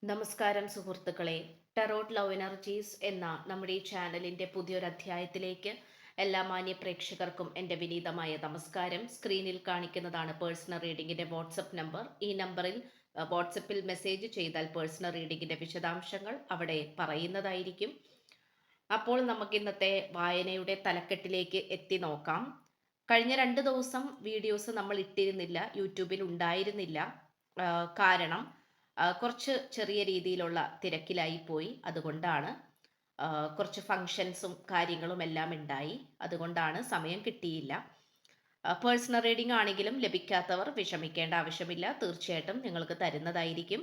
നമസ്കാരം സുഹൃത്തുക്കളെ. Tarot love energies എന്ന നമ്മുടെ ഈ ചാനലിൻ്റെ പുതിയൊരു അധ്യായത്തിലേക്ക് എല്ലാ മാന്യ പ്രേക്ഷകർക്കും എൻ്റെ വിനീതമായ നമസ്കാരം. സ്ക്രീനിൽ കാണിക്കുന്നതാണ് പേഴ്സണൽ റീഡിങ്ങിൻ്റെ വാട്സപ്പ് നമ്പർ. ഈ നമ്പറിൽ വാട്സപ്പിൽ മെസ്സേജ് ചെയ്താൽ പേഴ്സണൽ റീഡിങ്ങിൻ്റെ വിശദാംശങ്ങൾ അവിടെ പറയുന്നതായിരിക്കും. അപ്പോൾ നമുക്ക് ഇന്നത്തെ വായനയുടെ തലക്കെട്ടിലേക്ക് എത്തി നോക്കാം. കഴിഞ്ഞ 2 ദിവസം വീഡിയോസ് നമ്മൾ ഇട്ടിരുന്നില്ല, യൂട്യൂബിൽ ഉണ്ടായിരുന്നില്ല. കാരണം കുറച്ച് ചെറിയ രീതിയിലുള്ള തിരക്കിലായി പോയി. അതുകൊണ്ടാണ് കുറച്ച് ഫങ്ഷൻസും കാര്യങ്ങളും എല്ലാം ഉണ്ടായി. അതുകൊണ്ടാണ് സമയം കിട്ടിയില്ല. പേഴ്സണൽ റീഡിംഗ് ആണെങ്കിലും ലഭിക്കാത്തവർ വിഷമിക്കേണ്ട ആവശ്യമില്ല. തീർച്ചയായിട്ടും നിങ്ങൾക്ക് തരുന്നതായിരിക്കും.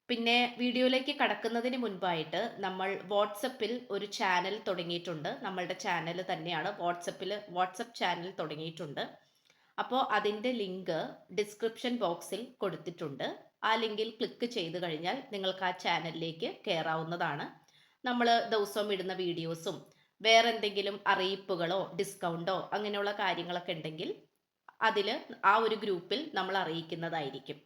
പിന്നെ വീഡിയോയിലേക്ക് കടക്കുന്നതിന് മുൻപായിട്ട് നമ്മൾ വാട്സപ്പിൽ ഒരു ചാനൽ തുടങ്ങിയിട്ടുണ്ട്. നമ്മളുടെ ചാനൽ തന്നെയാണ്. വാട്സപ്പ് ചാനൽ തുടങ്ങിയിട്ടുണ്ട്. അപ്പോൾ അതിൻ്റെ ലിങ്ക് ഡിസ്ക്രിപ്ഷൻ ബോക്സിൽ കൊടുത്തിട്ടുണ്ട്. ആ ലിങ്കിൽ ക്ലിക്ക് ചെയ്ത് കഴിഞ്ഞാൽ നിങ്ങൾക്ക് ആ ചാനലിലേക്ക് കയറാവുന്നതാണ്. നമ്മൾ ദിവസവും ഇടുന്ന വീഡിയോസും വേറെ എന്തെങ്കിലും അറിയിപ്പുകളോ ഡിസ്കൗണ്ടോ അങ്ങനെയുള്ള കാര്യങ്ങളൊക്കെ ഉണ്ടെങ്കിൽ അതിൽ ആ ഒരു ഗ്രൂപ്പിൽ നമ്മൾ അറിയിക്കുന്നതായിരിക്കും.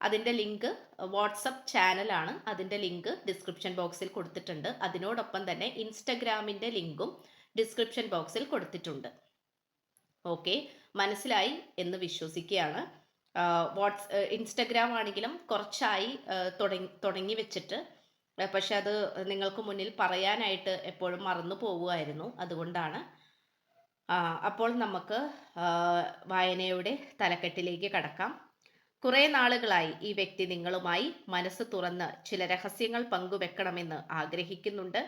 അതിൻ്റെ ലിങ്ക് വാട്സപ്പ് ചാനലാണ്. അതിൻ്റെ ലിങ്ക് ഡിസ്ക്രിപ്ഷൻ ബോക്സിൽ കൊടുത്തിട്ടുണ്ട്. അതിനോടൊപ്പം തന്നെ ഇൻസ്റ്റഗ്രാമിൻ്റെ ലിങ്കും ഡിസ്ക്രിപ്ഷൻ ബോക്സിൽ കൊടുത്തിട്ടുണ്ട്. ഓക്കെ, മനസ്സിലായി എന്ന് വിശ്വസിക്കുകയാണ്. ഇൻസ്റ്റഗ്രാം ആണെങ്കിലും കുറച്ചായി തുടങ്ങി വെച്ചിട്ട്, പക്ഷെ അത് നിങ്ങൾക്ക് മുന്നിൽ പറയാനായിട്ട് എപ്പോഴും മറന്നു പോവുമായിരുന്നു. അതുകൊണ്ടാണ്. അപ്പോൾ നമുക്ക് വായനയുടെ തലക്കെട്ടിലേക്ക് കടക്കാം. കുറേ നാളുകളായി ഈ വ്യക്തി നിങ്ങളുമായി മനസ്സ് തുറന്ന് ചില രഹസ്യങ്ങൾ പങ്കുവെക്കണമെന്ന് ആഗ്രഹിക്കുന്നുണ്ട്.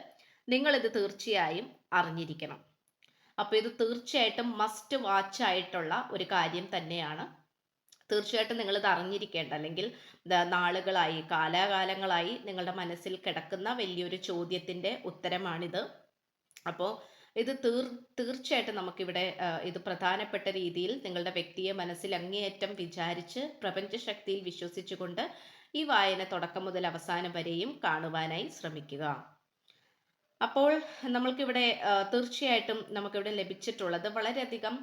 നിങ്ങളിത് തീർച്ചയായും അറിഞ്ഞിരിക്കണം. അപ്പോൾ ഇത് തീർച്ചയായിട്ടും മസ്റ്റ് വാച്ച് ആയിട്ടുള്ള ഒരു കാര്യം തന്നെയാണ്. തീർച്ചയായിട്ടും നിങ്ങളിത് അറിഞ്ഞിരിക്കേണ്ട, അല്ലെങ്കിൽ നാളുകളായി കാലാകാലങ്ങളായി നിങ്ങളുടെ മനസ്സിൽ കിടക്കുന്ന വലിയൊരു ചോദ്യത്തിൻ്റെ ഉത്തരമാണിത്. അപ്പോൾ ഇത് തീർച്ചയായിട്ടും നമുക്കിവിടെ ഇത് പ്രധാനപ്പെട്ട രീതിയിൽ നിങ്ങളുടെ വ്യക്തിയെ മനസ്സിൽ അങ്ങേയറ്റം വിചാരിച്ച് പ്രപഞ്ചശക്തിയിൽ വിശ്വസിച്ചുകൊണ്ട് ഈ വായന തുടക്കം മുതൽ അവസാനം വരെയും കാണുവാനായി ശ്രമിക്കുക. അപ്പോൾ നമ്മൾക്കിവിടെ തീർച്ചയായിട്ടും നമുക്കിവിടെ ലഭിച്ചിട്ടുള്ളത് വളരെയധികം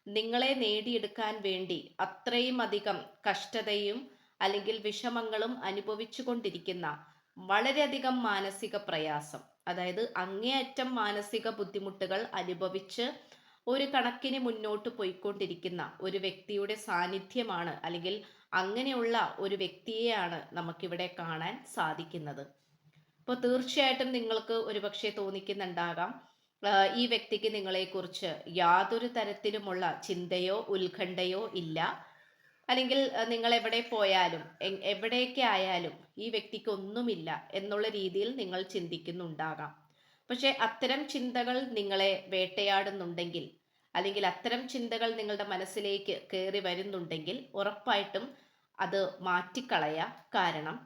നിങ്ങളെ നേടിയെടുക്കാൻ വേണ്ടി അത്രയും അധികം കഷ്ടതയും അല്ലെങ്കിൽ വിഷമങ്ങളും അനുഭവിച്ചു കൊണ്ടിരിക്കുന്ന വളരെയധികം മാനസിക പ്രയാസം, അതായത് അങ്ങേയറ്റം മാനസിക ബുദ്ധിമുട്ടുകൾ അനുഭവിച്ച് ഒരു കണക്കിന് മുന്നോട്ട് പോയിക്കൊണ്ടിരിക്കുന്ന ഒരു വ്യക്തിയുടെ സാന്നിധ്യമാണ്, അല്ലെങ്കിൽ അങ്ങനെയുള്ള ഒരു വ്യക്തിയെയാണ് നമുക്കിവിടെ കാണാൻ സാധിക്കുന്നത്. അപ്പോൾ തീർച്ചയായിട്ടും നിങ്ങൾക്ക് ഒരുപക്ഷെ തോന്നിക്കുന്നുണ്ടാകാം, ഈ വ്യക്തിക്ക് നിങ്ങളെക്കുറിച്ച് യാതൊരു തരത്തിലുമുള്ള ചിന്തയോ ഉത്കണ്ഠയോ ഇല്ല, അല്ലെങ്കിൽ നിങ്ങൾ എവിടെ പോയാലും എവിടെയൊക്കെ ആയാലും ഈ വ്യക്തിക്ക് ഒന്നുമില്ല എന്നുള്ള രീതിയിൽ നിങ്ങൾ ചിന്തിക്കുന്നുണ്ടാകാം. പക്ഷെ അത്തരം ചിന്തകൾ നിങ്ങളെ വേട്ടയാടുന്നുണ്ടെങ്കിൽ, അല്ലെങ്കിൽ അത്തരം ചിന്തകൾ നിങ്ങളുടെ മനസ്സിലേക്ക് കയറി വരുന്നുണ്ടെങ്കിൽ ഉറപ്പായിട്ടും അത് മാറ്റിക്കളയാ. കാരണം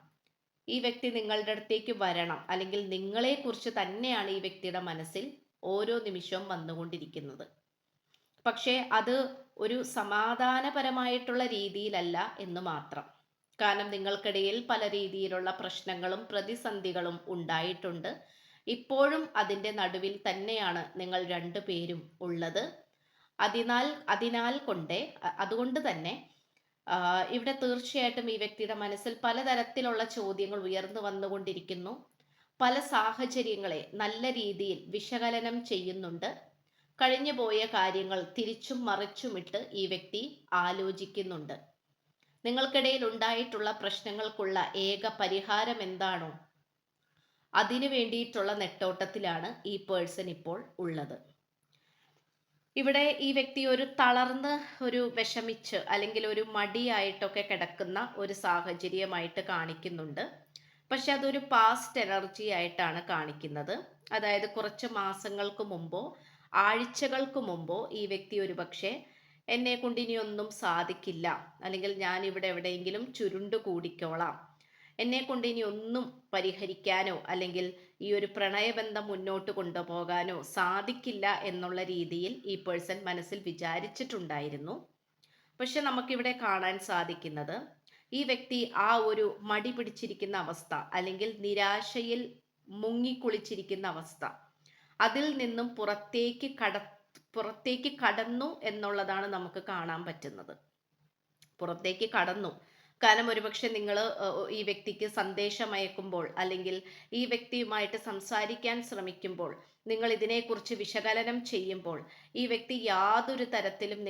ഈ വ്യക്തി നിങ്ങളുടെ അടുത്തേക്ക് വരണം, അല്ലെങ്കിൽ നിങ്ങളെക്കുറിച്ച് തന്നെയാണ് ഈ വ്യക്തിയുടെ മനസ്സിൽ ഓരോ നിമിഷവും വന്നുകൊണ്ടിരിക്കുന്നത്. പക്ഷേ അത് ഒരു സമാധാനപരമായിട്ടുള്ള രീതിയിലല്ല എന്ന് മാത്രം. കാരണം നിങ്ങൾക്കിടയിൽ പല രീതിയിലുള്ള പ്രശ്നങ്ങളും പ്രതിസന്ധികളും ഉണ്ടായിട്ടുണ്ട്. ഇപ്പോഴും അതിൻ്റെ നടുവിൽ തന്നെയാണ് നിങ്ങൾ രണ്ടുപേരും ഉള്ളത്. അതുകൊണ്ട് തന്നെ ഇവിടെ തീർച്ചയായിട്ടും ഈ വ്യക്തിയുടെ മനസ്സിൽ പലതരത്തിലുള്ള ചോദ്യങ്ങൾ ഉയർന്നു വന്നുകൊണ്ടിരിക്കുന്നു. പല സാഹചര്യങ്ങളെ നല്ല രീതിയിൽ വിശകലനം ചെയ്യുന്നുണ്ട്. കഴിഞ്ഞുപോയ കാര്യങ്ങൾ തിരിച്ചും മറിച്ചുമിട്ട് ഈ വ്യക്തി ആലോചിക്കുന്നുണ്ട്. നിങ്ങൾക്കിടയിൽ ഉണ്ടായിട്ടുള്ള പ്രശ്നങ്ങൾക്കുള്ള ഏക പരിഹാരം എന്താണോ അതിനു വേണ്ടിയിട്ടുള്ള നെട്ടോട്ടത്തിലാണ് ഈ പേഴ്സൺ ഇപ്പോൾ ഉള്ളത്. ഇവിടെ ഈ വ്യക്തി ഒരു തളർന്ന്, ഒരു വിഷമിച്ച്, അല്ലെങ്കിൽ ഒരു മടിയായിട്ടൊക്കെ കിടക്കുന്ന ഒരു സാഹചര്യമായിട്ട് കാണിക്കുന്നുണ്ട്. പക്ഷെ അതൊരു പാസ്റ്റ് എനർജി ആയിട്ടാണ് കാണിക്കുന്നത്. അതായത് കുറച്ച് മാസങ്ങൾക്ക് മുമ്പോ ആഴ്ചകൾക്ക് മുമ്പോ ഈ വ്യക്തി ഒരുപക്ഷെ എന്നെ കൊണ്ട് ഇനിയൊന്നും സാധിക്കില്ല, അല്ലെങ്കിൽ ഞാൻ ഇവിടെ എവിടെയെങ്കിലും ചുരുണ്ടു കൂടിക്കോളാം, എന്നെ കൊണ്ട് ഇനി ഒന്നും പരിഹരിക്കാനോ അല്ലെങ്കിൽ ഈ ഒരു പ്രണയബന്ധം മുന്നോട്ട് കൊണ്ടുപോകാനോ സാധിക്കില്ല എന്നുള്ള രീതിയിൽ ഈ പേഴ്സൺ മനസ്സിൽ വിചാരിച്ചിട്ടുണ്ടായിരുന്നു. പക്ഷെ നമുക്കിവിടെ കാണാൻ സാധിക്കുന്നത്, ഈ വ്യക്തി ആ ഒരു മടി പിടിച്ചിരിക്കുന്ന അവസ്ഥ, അല്ലെങ്കിൽ നിരാശയിൽ മുങ്ങിക്കുളിച്ചിരിക്കുന്ന അവസ്ഥ, അതിൽ നിന്നും പുറത്തേക്ക് കടന്നു എന്നുള്ളതാണ് നമുക്ക് കാണാൻ പറ്റുന്നത്. പുറത്തേക്ക് കടന്നു. കാരണം ഒരുപക്ഷെ നിങ്ങൾ ഈ വ്യക്തിക്ക് സന്ദേശം അയക്കുമ്പോൾ അല്ലെങ്കിൽ ഈ വ്യക്തിയുമായിട്ട് സംസാരിക്കാൻ ശ്രമിക്കുമ്പോൾ നിങ്ങൾ ഇതിനെക്കുറിച്ച് വിശകലനം ചെയ്യുമ്പോൾ ഈ വ്യക്തി യാതൊരു തരത്തിലും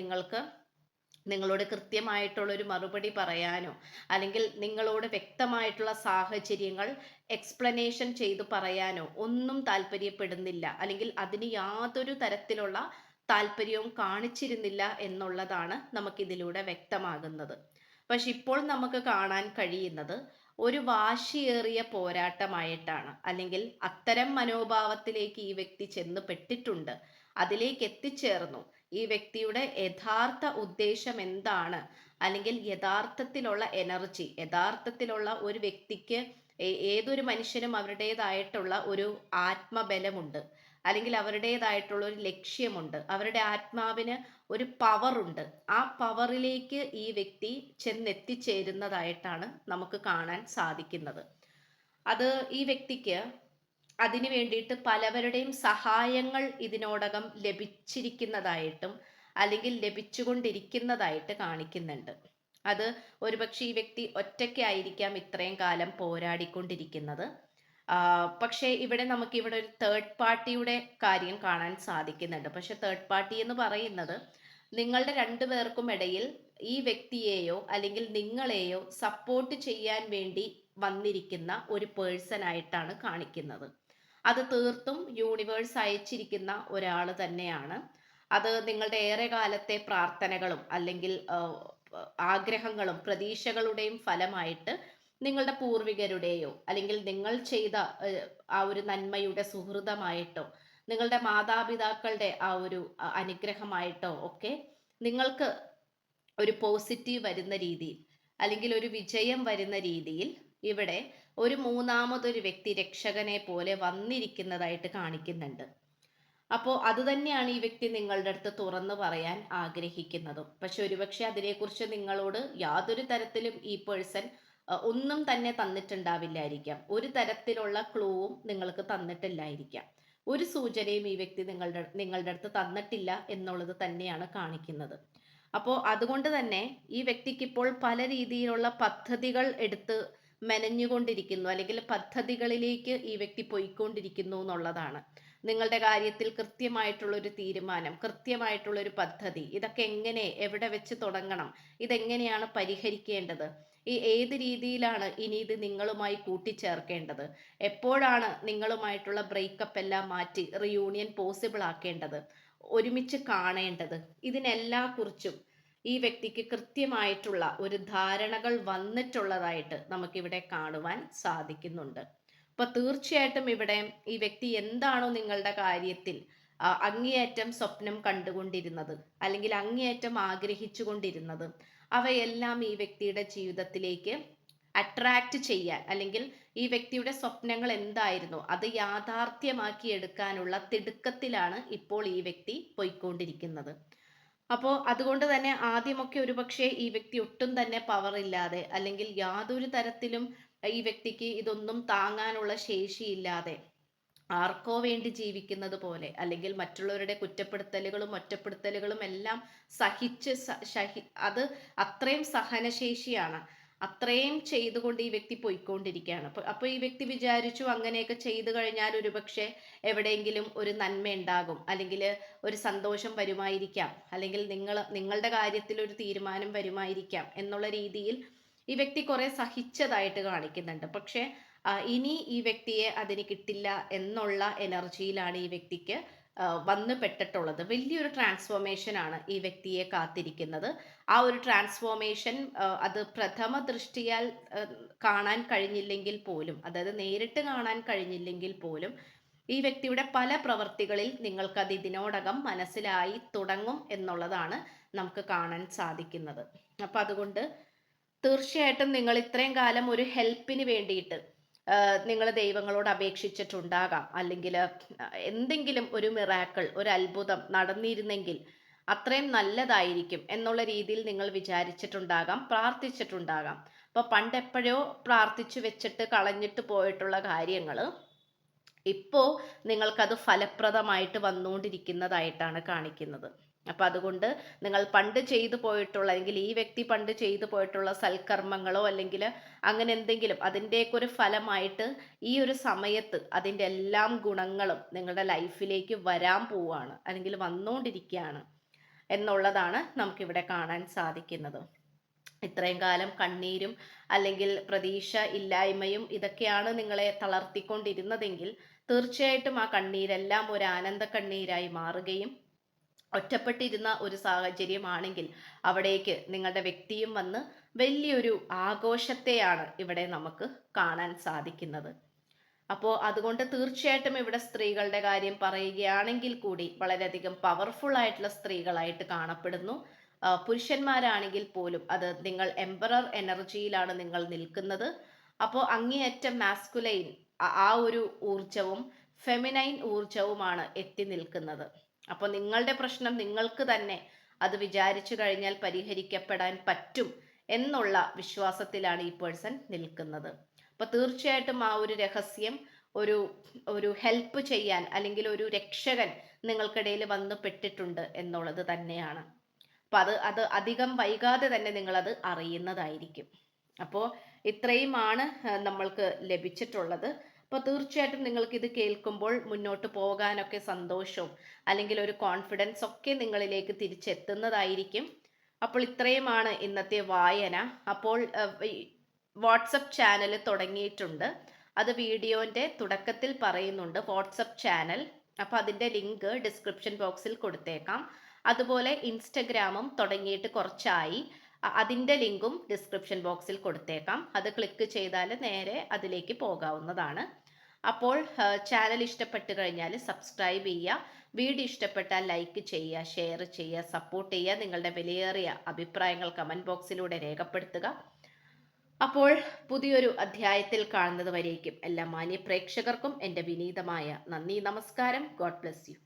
നിങ്ങളോട് കൃത്യമായിട്ടുള്ള ഒരു മറുപടി പറയാനോ അല്ലെങ്കിൽ നിങ്ങളോട് വ്യക്തമായിട്ടുള്ള സാഹചര്യങ്ങൾ എക്സ്പ്ലനേഷൻ ചെയ്തു പറയാനോ ഒന്നും താല്പര്യപ്പെടുന്നില്ല, അല്ലെങ്കിൽ അതിന് യാതൊരു തരത്തിലുള്ള താല്പര്യവും കാണിച്ചിരുന്നില്ല എന്നുള്ളതാണ് നമുക്കിതിലൂടെ വ്യക്തമാകുന്നത്. പക്ഷെ ഇപ്പോൾ നമുക്ക് കാണാൻ കഴിയുന്നത് ഒരു വാശിയേറിയ പോരാട്ടമായിട്ടാണ്, അല്ലെങ്കിൽ അത്തരം മനോഭാവത്തിലേക്ക് ഈ വ്യക്തി ചെന്ന് പെട്ടിട്ടുണ്ട്, അതിലേക്ക് എത്തിച്ചേർന്നു. ഈ വ്യക്തിയുടെ യഥാർത്ഥ ഉദ്ദേശം എന്താണ്, അല്ലെങ്കിൽ യഥാർത്ഥത്തിലുള്ള എനർജി, യഥാർത്ഥത്തിലുള്ള ഒരു വ്യക്തിക്ക് ഏതൊരു മനുഷ്യനും അവരുടേതായിട്ടുള്ള ഒരു ആത്മബലമുണ്ട്, അല്ലെങ്കിൽ അവരുടേതായിട്ടുള്ള ഒരു ലക്ഷ്യമുണ്ട്, അവരുടെ ആത്മാവിന് ഒരു പവറുണ്ട്. ആ പവറിലേക്ക് ഈ വ്യക്തി ചെന്നെത്തിച്ചേരുന്നതായിട്ടാണ് നമുക്ക് കാണാൻ സാധിക്കുന്നത്. അത് ഈ വ്യക്തിക്ക് അതിനു വേണ്ടിയിട്ട് പലവരുടെയും സഹായങ്ങൾ ഇതിനോടകം ലഭിച്ചിരിക്കുന്നതായിട്ടും അല്ലെങ്കിൽ ലഭിച്ചുകൊണ്ടിരിക്കുന്നതായിട്ട് കാണിക്കുന്നുണ്ട്. അത് ഒരുപക്ഷെ ഈ വ്യക്തി ഒറ്റയ്ക്കായിരിക്കാം ഇത്രയും കാലം പോരാടിക്കൊണ്ടിരിക്കുന്നത്. പക്ഷേ ഇവിടെ നമുക്കിവിടെ ഒരു തേർഡ് പാർട്ടിയുടെ കാര്യം കാണാൻ സാധിക്കുന്നുണ്ട്. പക്ഷെ തേർഡ് പാർട്ടി എന്ന് പറയുന്നത് നിങ്ങളുടെ രണ്ടുപേർക്കും ഇടയിൽ ഈ വ്യക്തിയെയോ അല്ലെങ്കിൽ നിങ്ങളെയോ സപ്പോർട്ട് ചെയ്യാൻ വേണ്ടി വന്നിരിക്കുന്ന ഒരു പേഴ്സൺ ആയിട്ടാണ് കാണിക്കുന്നത്. അത് തീർത്തും യൂണിവേഴ്സ് അയച്ചിരിക്കുന്ന ഒരാൾ തന്നെയാണ്. അത് നിങ്ങളുടെ ഏറെ കാലത്തെ പ്രാർത്ഥനകളും അല്ലെങ്കിൽ ആഗ്രഹങ്ങളും പ്രതീക്ഷകളുടെയും ഫലമായിട്ട് നിങ്ങളുടെ പൂർവികരുടെയോ അല്ലെങ്കിൽ നിങ്ങൾ ചെയ്ത ആ ഒരു നന്മയുടെ സുഹൃതമായിട്ടോ നിങ്ങളുടെ മാതാപിതാക്കളുടെ ആ ഒരു അനുഗ്രഹമായിട്ടോ ഒക്കെ നിങ്ങൾക്ക് ഒരു പോസിറ്റീവ് വരുന്ന രീതിയിൽ അല്ലെങ്കിൽ ഒരു വിജയം വരുന്ന രീതിയിൽ ഇവിടെ ഒരു മൂന്നാമതൊരു വ്യക്തി രക്ഷകനെ പോലെ വന്നിരിക്കുന്നതായിട്ട് കാണിക്കുന്നുണ്ട്. അപ്പോൾ അത് തന്നെയാണ് ഈ വ്യക്തി നിങ്ങളുടെ അടുത്ത് തുറന്നു പറയാൻ ആഗ്രഹിക്കുന്നതും. പക്ഷെ ഒരുപക്ഷെ അതിനെക്കുറിച്ച് നിങ്ങളോട് യാതൊരു തരത്തിലും ഈ പേഴ്സൺ ഒന്നും തന്നെ തന്നിട്ടുണ്ടാവില്ലായിരിക്കാം. ഒരു തരത്തിലുള്ള ക്ലൂവും നിങ്ങൾക്ക് തന്നിട്ടില്ലായിരിക്കാം. ഒരു സൂചനയും ഈ വ്യക്തി നിങ്ങളുടെ അടുത്ത് തന്നിട്ടില്ല എന്നുള്ളത് തന്നെയാണ് കാണിക്കുന്നത്. അപ്പോൾ അതുകൊണ്ട് തന്നെ ഈ വ്യക്തിക്ക് ഇപ്പോൾ പല രീതിയിലുള്ള പദ്ധതികൾ എടുത്ത് മെനഞ്ഞുകൊണ്ടിരിക്കുന്നു, അല്ലെങ്കിൽ പദ്ധതികളിലേക്ക് ഈ വ്യക്തി പോയിക്കൊണ്ടിരിക്കുന്നു എന്നുള്ളതാണ്. നിങ്ങളുടെ കാര്യത്തിൽ കൃത്യമായിട്ടുള്ള ഒരു തീരുമാനം, കൃത്യമായിട്ടുള്ള ഒരു പദ്ധതി, ഇതൊക്കെ എങ്ങനെ എവിടെ വെച്ച് തുടങ്ങണം, ഇതെങ്ങനെയാണ് പരിഹരിക്കേണ്ടത്, ഏത് രീതിയിലാണ് ഇനി ഇത് നിങ്ങളുമായി കൂട്ടിച്ചേർക്കേണ്ടത്, എപ്പോഴാണ് നിങ്ങളുമായിട്ടുള്ള ബ്രേക്കപ്പ് എല്ലാം മാറ്റി റിയൂണിയൻ പോസിബിൾ ആക്കേണ്ടത്, ഒരുമിച്ച് കാണേണ്ടത്, ഇതിനെല്ലാ കുറിച്ചും ഈ വ്യക്തിക്ക് കൃത്യമായിട്ടുള്ള ഒരു ധാരണകൾ വന്നിട്ടുള്ളതായിട്ട് നമുക്കിവിടെ കാണുവാൻ സാധിക്കുന്നുണ്ട്. അപ്പൊ തീർച്ചയായിട്ടും ഇവിടെ ഈ വ്യക്തി എന്താണോ നിങ്ങളുടെ കാര്യത്തിൽ അങ്ങേയറ്റം സ്വപ്നം കണ്ടുകൊണ്ടിരുന്നത് അല്ലെങ്കിൽ അങ്ങേയറ്റം ആഗ്രഹിച്ചു കൊണ്ടിരുന്നത്, അവയെല്ലാം ഈ വ്യക്തിയുടെ ജീവിതത്തിലേക്ക് അട്രാക്റ്റ് ചെയ്യാൻ, അല്ലെങ്കിൽ ഈ വ്യക്തിയുടെ സ്വപ്നങ്ങൾ എന്തായിരുന്നോ അത് യാഥാർത്ഥ്യമാക്കി എടുക്കാനുള്ള തിടുക്കത്തിലാണ് ഇപ്പോൾ ഈ വ്യക്തി പോയിക്കൊണ്ടിരിക്കുന്നത്. അപ്പോൾ അതുകൊണ്ട് തന്നെ ആദ്യമൊക്കെ ഒരുപക്ഷെ ഈ വ്യക്തി ഒട്ടും തന്നെ പവർ ഇല്ലാതെ അല്ലെങ്കിൽ യാതൊരു തരത്തിലും ഈ വ്യക്തിക്ക് ഇതൊന്നും താങ്ങാനുള്ള ശേഷിയില്ലാതെ ആർക്കോ വേണ്ടി ജീവിക്കുന്നത് പോലെ, അല്ലെങ്കിൽ മറ്റുള്ളവരുടെ കുറ്റപ്പെടുത്തലുകളും ഒറ്റപ്പെടുത്തലുകളും എല്ലാം സഹിച്ച് അത് അത്രയും സഹനശേഷിയാണ്, അത്രയും ചെയ്തുകൊണ്ട് ഈ വ്യക്തി പോയിക്കൊണ്ടിരിക്കുകയാണ്. അപ്പോൾ ഈ വ്യക്തി വിചാരിച്ചു അങ്ങനെയൊക്കെ ചെയ്തു കഴിഞ്ഞാൽ ഒരുപക്ഷെ എവിടെയെങ്കിലും ഒരു നന്മ ഉണ്ടാകും, അല്ലെങ്കിൽ ഒരു സന്തോഷം വരുമായിരിക്കാം, അല്ലെങ്കിൽ നിങ്ങളുടെ കാര്യത്തിൽ ഒരു തീരുമാനം വരുമായിരിക്കാം എന്നുള്ള രീതിയിൽ ഈ വ്യക്തി കുറെ സഹിച്ചതായിട്ട് കാണിക്കുന്നുണ്ട്. പക്ഷെ ഇനി ഈ വ്യക്തിയെ അതിന് കിട്ടില്ല എന്നുള്ള എനർജിയിലാണ് ഈ വ്യക്തിക്ക് വന്നു പെട്ടിട്ടുള്ളത്. വലിയൊരു ട്രാൻസ്ഫോർമേഷൻ ആണ് ഈ വ്യക്തിയെ കാത്തിരിക്കുന്നത്. ആ ഒരു ട്രാൻസ്ഫോർമേഷൻ അത് പ്രഥമ ദൃഷ്ടിയാൽ കാണാൻ കഴിഞ്ഞില്ലെങ്കിൽ പോലും, അതായത് നേരിട്ട് കാണാൻ കഴിഞ്ഞില്ലെങ്കിൽ പോലും ഈ വ്യക്തിയുടെ പല പ്രവർത്തികളിൽ നിങ്ങൾക്കത് ഇതിനോടകം മനസ്സിലായി തുടങ്ങും എന്നുള്ളതാണ് നമുക്ക് കാണാൻ സാധിക്കുന്നത്. അപ്പം അതുകൊണ്ട് തീർച്ചയായിട്ടും നിങ്ങൾ ഇത്രയും കാലം ഒരു ഹെൽപ്പിന് വേണ്ടിയിട്ട് നിങ്ങൾ ദൈവങ്ങളോട് അപേക്ഷിച്ചിട്ടുണ്ടാകാം, അല്ലെങ്കിൽ എന്തെങ്കിലും ഒരു മിറാക്കിൾ, ഒരു അത്ഭുതം നടന്നിരുന്നെങ്കിൽ അത്രയും നല്ലതായിരിക്കും എന്നുള്ള രീതിയിൽ നിങ്ങൾ വിചാരിച്ചിട്ടുണ്ടാകാം, പ്രാർത്ഥിച്ചിട്ടുണ്ടാകാം. അപ്പോൾ പണ്ടെപ്പോഴോ പ്രാർത്ഥിച്ചു വെച്ചിട്ട് കളഞ്ഞിട്ട് പോയിട്ടുള്ള കാര്യങ്ങൾ ഇപ്പോൾ നിങ്ങൾക്കത് ഫലപ്രദമായിട്ട് വന്നുകൊണ്ടിരിക്കുന്നതായിട്ടാണ് കാണിക്കുന്നത്. അപ്പം അതുകൊണ്ട് നിങ്ങൾ പണ്ട് ചെയ്തു പോയിട്ടുള്ള, അല്ലെങ്കിൽ ഈ വ്യക്തി പണ്ട് ചെയ്തു പോയിട്ടുള്ള സൽക്കർമ്മങ്ങളോ അല്ലെങ്കിൽ അങ്ങനെ എന്തെങ്കിലും അതിൻ്റെയൊക്കെ ഒരു ഫലമായിട്ട് ഈ ഒരു സമയത്ത് അതിൻ്റെ എല്ലാം ഗുണങ്ങളും നിങ്ങളുടെ ലൈഫിലേക്ക് വരാൻ പോവുകയാണ്, അല്ലെങ്കിൽ വന്നുകൊണ്ടിരിക്കുകയാണ് എന്നുള്ളതാണ് നമുക്കിവിടെ കാണാൻ സാധിക്കുന്നത്. ഇത്രയും കാലം കണ്ണീരും അല്ലെങ്കിൽ പ്രതീക്ഷ ഇല്ലായ്മയും ഇതൊക്കെയാണ് നിങ്ങളെ തളർത്തിക്കൊണ്ടിരുന്നതെങ്കിൽ തീർച്ചയായിട്ടും ആ കണ്ണീരെല്ലാം ഒരു ആനന്ദ കണ്ണീരായി മാറുകയും, ഒറ്റപ്പെട്ടിരുന്ന ഒരു സാഹചര്യമാണെങ്കിൽ അവിടേക്ക് നിങ്ങളുടെ വ്യക്തിയും വന്ന് വലിയൊരു ആഘോഷത്തെയാണ് ഇവിടെ നമുക്ക് കാണാൻ സാധിക്കുന്നത്. അപ്പോൾ അതുകൊണ്ട് തീർച്ചയായിട്ടും ഇവിടെ സ്ത്രീകളുടെ കാര്യം പറയുകയാണെങ്കിൽ കൂടി വളരെയധികം പവർഫുൾ ആയിട്ടുള്ള സ്ത്രീകളായിട്ട് കാണപ്പെടുന്നു. പുരുഷന്മാരാണെങ്കിൽ പോലും അത് നിങ്ങൾ എംപറർ എനർജിയിലാണ് നിങ്ങൾ നിൽക്കുന്നത്. അപ്പോൾ അങ്ങേയറ്റം മാസ്കുലൈൻ ആ ഒരു ഊർജവും ഫെമിനൈൻ ഊർജവുമാണ് എത്തി നിൽക്കുന്നത്. അപ്പോൾ നിങ്ങളുടെ പ്രശ്നം നിങ്ങൾക്ക് തന്നെ അത് വിചാരിച്ചു കഴിഞ്ഞാൽ പരിഹരിക്കപ്പെടാൻ പറ്റും എന്നുള്ള വിശ്വാസത്തിലാണ് ഈ പേഴ്സൺ നിൽക്കുന്നത്. അപ്പോൾ തീർച്ചയായിട്ടും ആ ഒരു രഹസ്യം ഒരു ഒരു ഹെൽപ്പ് ചെയ്യാൻ അല്ലെങ്കിൽ ഒരു രക്ഷകൻ നിങ്ങൾക്കിടയിൽ വന്ന് പെട്ടിട്ടുണ്ട് എന്നുള്ളത് തന്നെയാണ്. അപ്പം അത് അധികം വൈകാതെ തന്നെ നിങ്ങളത് അറിയുന്നതായിരിക്കും. അപ്പോൾ ഇത്രയുമാണ് നമ്മൾക്ക് ലഭിച്ചിട്ടുള്ളത്. അപ്പോൾ തീർച്ചയായിട്ടും നിങ്ങൾക്ക് ഇത് കേൾക്കുമ്പോൾ മുന്നോട്ട് പോകാനൊക്കെ സന്തോഷവും അല്ലെങ്കിൽ ഒരു കോൺഫിഡൻസ് ഒക്കെ നിങ്ങളിലേക്ക് തിരിച്ചെത്തുന്നതായിരിക്കും. അപ്പോൾ ഇത്രയുമാണ് ഇന്നത്തെ വായന. അപ്പോൾ വാട്സപ്പ് ചാനൽ തുടങ്ങിയിട്ടുണ്ട്. അത് വീഡിയോൻ്റെ തുടക്കത്തിൽ പറയുന്നുണ്ട്, വാട്സപ്പ് ചാനൽ. അപ്പോൾ അതിൻ്റെ ലിങ്ക് ഡിസ്ക്രിപ്ഷൻ ബോക്സിൽ കൊടുത്തേക്കാം. അതുപോലെ ഇൻസ്റ്റഗ്രാമും തുടങ്ങിയിട്ട് കുറച്ചായി, അതിൻ്റെ ലിങ്കും ഡിസ്ക്രിപ്ഷൻ ബോക്സിൽ കൊടുത്തേക്കാം. അത് ക്ലിക്ക് ചെയ്താൽ നേരെ അതിലേക്ക് പോകാവുന്നതാണ്. അപ്പോൾ ചാനൽ ഇഷ്ടപ്പെട്ട് കഴിഞ്ഞാൽ സബ്സ്ക്രൈബ് ചെയ്യുക, വീഡിയോ ഇഷ്ടപ്പെട്ടാൽ ലൈക്ക് ചെയ്യുക, ഷെയർ ചെയ്യുക, സപ്പോർട്ട് ചെയ്യുക. നിങ്ങളുടെ വിലയേറിയ അഭിപ്രായങ്ങൾ കമൻറ്റ് ബോക്സിലൂടെ രേഖപ്പെടുത്തുക. അപ്പോൾ പുതിയൊരു അധ്യായത്തിൽ കാണുന്നത് വരേക്കും എല്ലാ മാന്യ പ്രേക്ഷകർക്കും എൻ്റെ വിനീതമായ നന്ദി, നമസ്കാരം. God bless you.